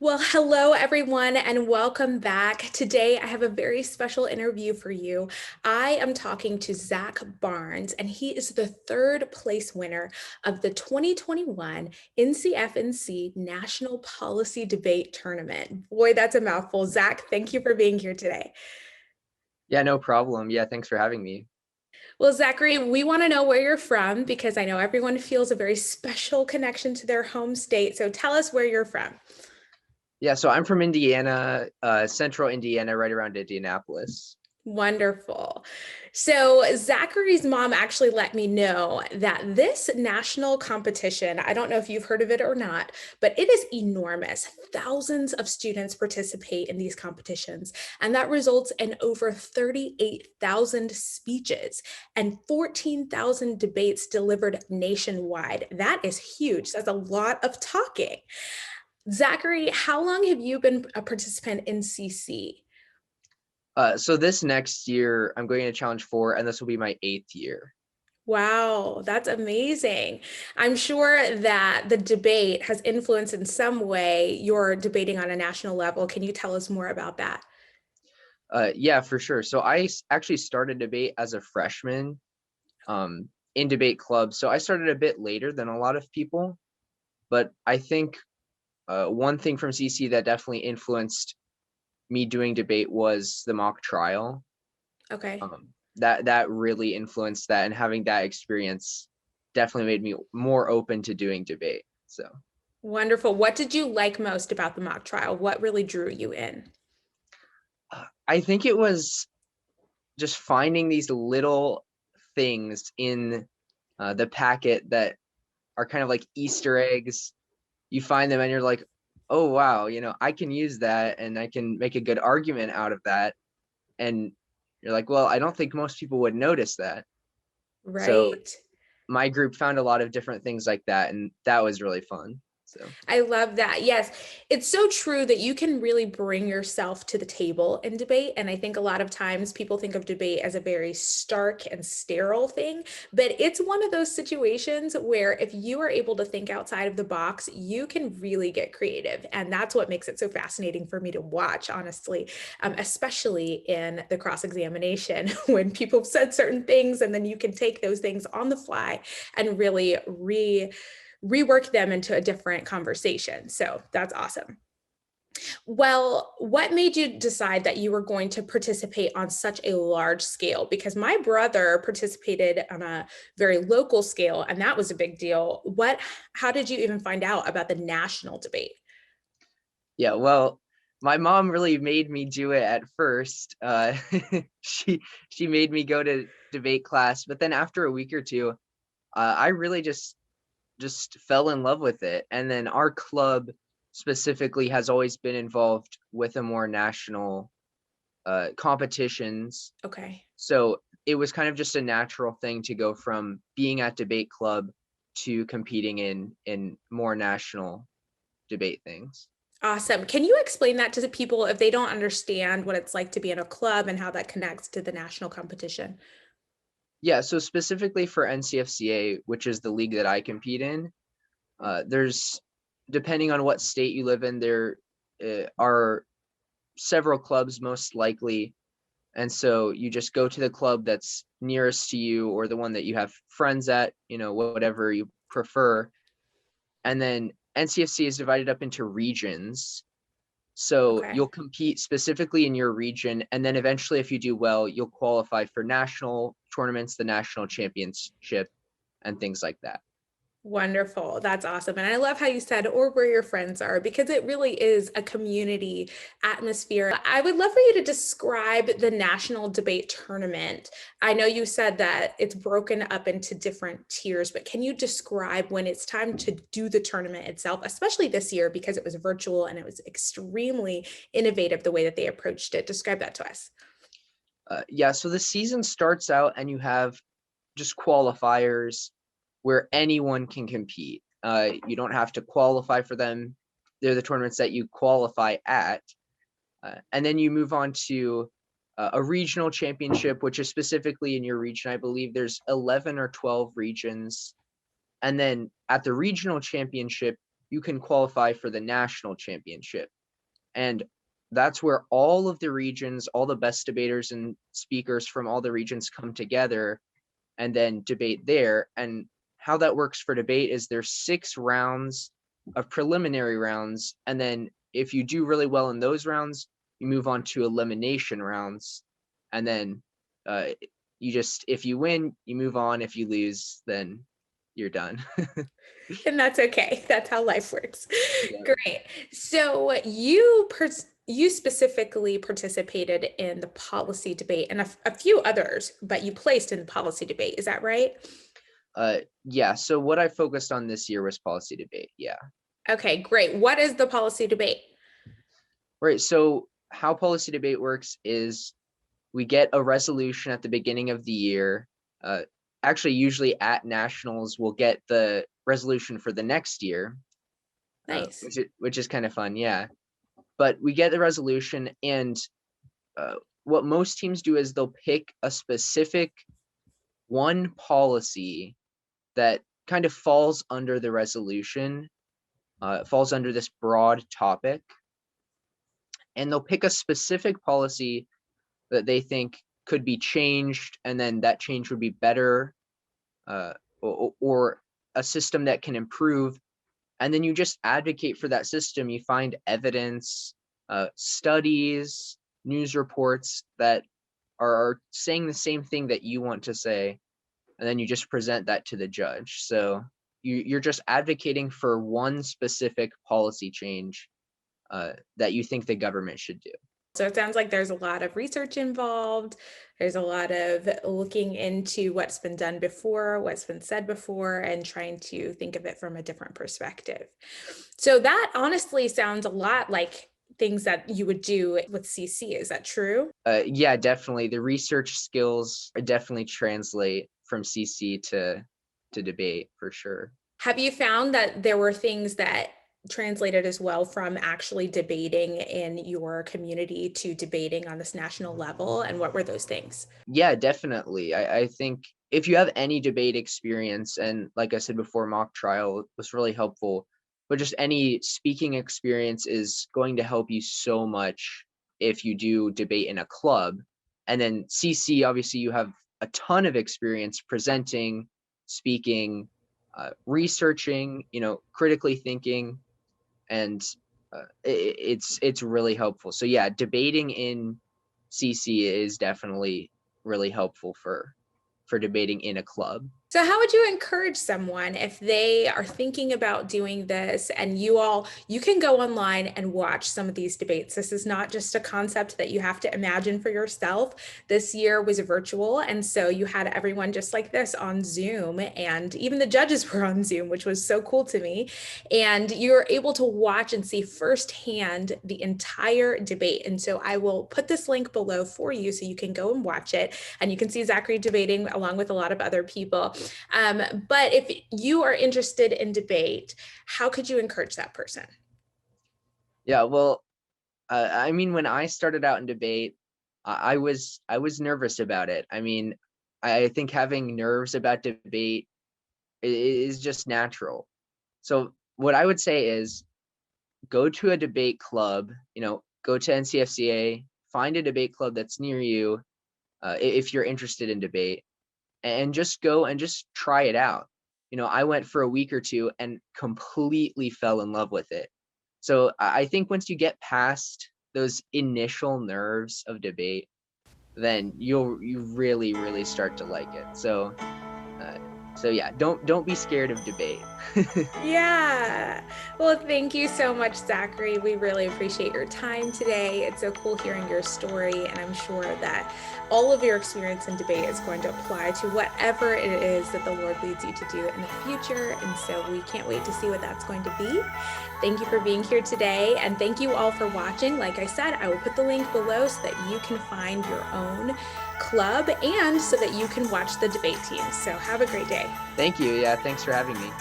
Well, hello everyone, and welcome back. Today, I have a very special interview for you. I am talking to Zach Barnes, and he is the third place winner of the 2021 NCFNC National Policy Debate Tournament. Boy, that's a mouthful. Zach, thank you for being here today. Yeah, no problem. Yeah, thanks for having me. Well, Zachary, we want to know where you're from because I know everyone feels a very special connection to their home state. So tell us where you're from. Yeah, so I'm from Indiana, central Indiana, right around Indianapolis. Wonderful. So, Zachary's mom actually let me know that this national competition, I don't know if you've heard of it or not, but it is enormous. Thousands of students participate in these competitions, and that results in over 38,000 speeches and 14,000 debates delivered nationwide. That is huge. That's a lot of talking. Zachary, how long have you been a participant in CC? So this next year, I'm going to challenge four, and this will be my 8th year. Wow, that's amazing. I'm sure that the debate has influenced in some way your debating on a national level. Can you tell us more about that? Yeah, for sure. So actually started debate as a freshman in debate club. So I started a bit later than a lot of people, but I think one thing from CC that definitely influenced me doing debate was the mock trial. Okay, That really influenced that, and having that experience definitely made me more open to doing debate. So wonderful. What did you like most about the mock trial? What really drew you in? I think it was just finding these little things in the packet that are kind of like Easter eggs. You find them and you're like, oh wow, I can use that and I can make a good argument out of that. And you're like, well, I don't think most people would notice that. So Right. my group found a lot of different things like that, and that was really fun. So I love that. Yes, it's so true that you can really bring yourself to the table in debate. And I think a lot of times people think of debate as a very stark and sterile thing, but it's one of those situations where if you are able to think outside of the box, you can really get creative. And that's what makes it so fascinating for me to watch, honestly, especially in the cross examination when people have said certain things and then you can take those things on the fly and really rework them into a different conversation. So that's awesome. Well, what made you decide that you were going to participate on such a large scale? Because my brother participated on a very local scale, and that was a big deal. How did you even find out about the national debate? yeah, well, my mom really made me do it at first. She made me go to debate class, but then after a week or two, I really just fell in love with it. And then our club specifically has always been involved with a more national competitions. Okay. So it was kind of just a natural thing to go from being at debate club to competing in more national debate things. Awesome. Can you explain that to the people if they don't understand what it's like to be in a club and how that connects to the national competition? Yeah, so specifically for NCFCA, which is the league that I compete in, there's, depending on what state you live in, there are several clubs most likely. And so you just go to the club that's nearest to you, or the one that you have friends at, whatever you prefer. And then NCFC is divided up into regions. So Okay. you'll compete specifically in your region. And then eventually, if you do well, you'll qualify for national tournaments, the national championship, and things like that. Wonderful. That's awesome. And I love how you said, or where your friends are, because it really is a community atmosphere. I would love for you to describe the national debate tournament. I know you said that it's broken up into different tiers, but can you describe when it's time to do the tournament itself, especially this year because it was virtual and it was extremely innovative the way that they approached it? Describe that to us. Yeah, so the season starts out and you have just qualifiers where anyone can compete. You don't have to qualify for them. They're the tournaments that you qualify at. And then you move on to a regional championship, which is specifically in your region. I believe there's 11 or 12 regions. And then at the regional championship, you can qualify for the national championship. And that's where all of the regions, all the best debaters and speakers from all the regions come together and then debate there. And how that works for debate is there's 6 rounds of preliminary rounds. And then if you do really well in those rounds, you move on to elimination rounds. And then if you win, you move on. If you lose, then you're done. And that's okay. That's how life works. Yeah. Great. So you specifically participated in the policy debate and a few others, but you placed in the policy debate. Is that right? Yeah. So what I focused on this year was policy debate. Yeah. Okay, great. What is the policy debate? Right. So how policy debate works is we get a resolution at the beginning of the year. Actually, usually at nationals, we'll get the resolution for the next year, Nice. which is kind of fun. Yeah. But we get the resolution, and what most teams do is they'll pick a specific one policy that kind of falls under the resolution, falls under this broad topic, and they'll pick a specific policy that they think could be changed, and then that change would be better, or a system that can improve. And then you just advocate for that system. You find evidence, studies, news reports that are saying the same thing that you want to say, and then you just present that to the judge. So you're just advocating for one specific policy change that you think the government should do. So it sounds like there's a lot of research involved. There's a lot of looking into what's been done before, what's been said before, and trying to think of it from a different perspective. So that honestly sounds a lot like things that you would do with CC. Is that true? Yeah, definitely. The research skills definitely translate from CC to debate for sure. Have you found that there were things that translated as well from actually debating in your community to debating on this national level? And what were those things? Yeah, definitely. I think if you have any debate experience, and like I said before, mock trial was really helpful, but just any speaking experience is going to help you so much if you do debate in a club. And then CC, obviously you have a ton of experience presenting, speaking, researching, critically thinking, and it's really helpful. So yeah, debating in CC is definitely really helpful for debating in a club. So how would you encourage someone if they are thinking about doing this, and you can go online and watch some of these debates. This is not just a concept that you have to imagine for yourself. This year was virtual, and so you had everyone just like this on Zoom, and even the judges were on Zoom, which was so cool to me. And you're able to watch and see firsthand the entire debate. And so I will put this link below for you so you can go and watch it, and you can see Zachary debating along with a lot of other people. But if you are interested in debate, how could you encourage that person? Yeah, well, I mean, when I started out in debate, I was nervous about it. I mean, I think having nerves about debate is just natural. So what I would say is go to a debate club, go to NCFCA, find a debate club that's near you, if you're interested in debate, and just go and just try it out. I went for a week or two and completely fell in love with it. So I think once you get past those initial nerves of debate, then you really, really start to like it. So yeah, don't be scared of debate. Yeah. Well, thank you so much, Zachary. We really appreciate your time today. It's so cool hearing your story, and I'm sure that all of your experience in debate is going to apply to whatever it is that the Lord leads you to do in the future. And so we can't wait to see what that's going to be. Thank you for being here today, and thank you all for watching. Like I said, I will put the link below so that you can find your own club and so that you can watch the debate teams. So have a great day. Thank you. Yeah, thanks for having me.